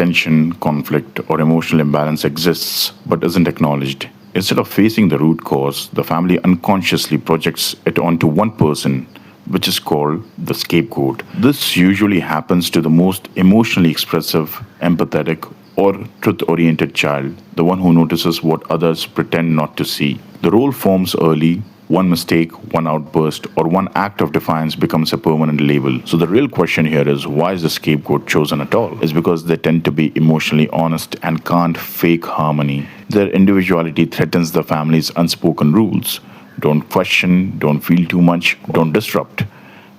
tension, conflict, or emotional imbalance exists but isn't acknowledged. Instead of facing the root cause, the family unconsciously projects it onto one person, which is called the scapegoat. This usually happens to the most emotionally expressive, empathetic, or truth oriented child, the one who notices what others pretend not to see. The role forms early. One mistake, one outburst, or one act of defiance becomes a permanent label. So the real question here is, why is the scapegoat chosen at all? It's because they tend to be emotionally honest and can't fake harmony. Their individuality threatens the family's unspoken rules. Don't question, don't feel too much, don't disrupt.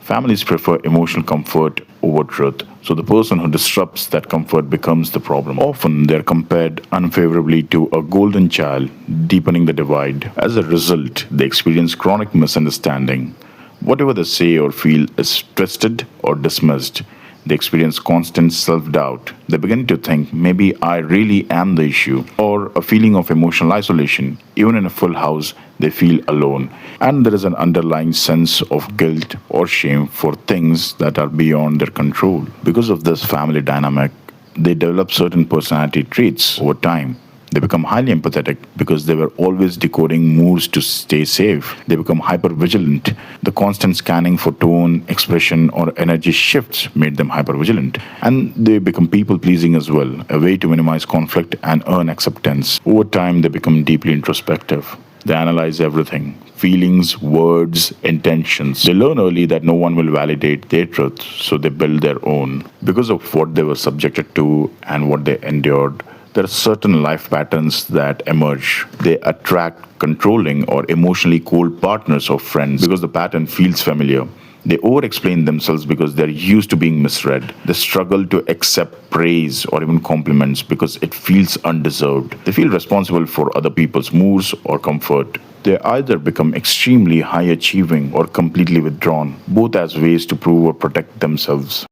Families prefer emotional comfort over truth, so the person who disrupts that comfort becomes the problem. Often they're compared unfavorably to a golden child, deepening the divide. As a result, they experience chronic misunderstanding. Whatever they say or feel is twisted or dismissed. They experience constant self doubt. They begin to think, maybe I really am the issue, or a feeling of emotional isolation. Even in a full house, they feel alone. And there is an underlying sense of guilt or shame for things that are beyond their control. Because of this family dynamic, they develop certain personality traits over time. They become highly empathetic because they were always decoding moods to stay safe. They become hyper vigilant. The constant scanning for tone, expression, or energy shifts made them hyper vigilant. And they become people pleasing as well, a way to minimize conflict and earn acceptance. Over time, they become deeply introspective. They analyze everything: feelings, words, intentions. They learn early that no one will validate their truth, so they build their own. Because of what they were subjected to and what they endured, there are certain life patterns that emerge. They attract controlling or emotionally cold partners or friends because the pattern feels familiar. They over explain themselves because they're used to being misread. They struggle to accept praise or even compliments because it feels undeserved. They feel responsible for other people's moods or comfort. They either become extremely high achieving or completely withdrawn, both as ways to prove or protect themselves.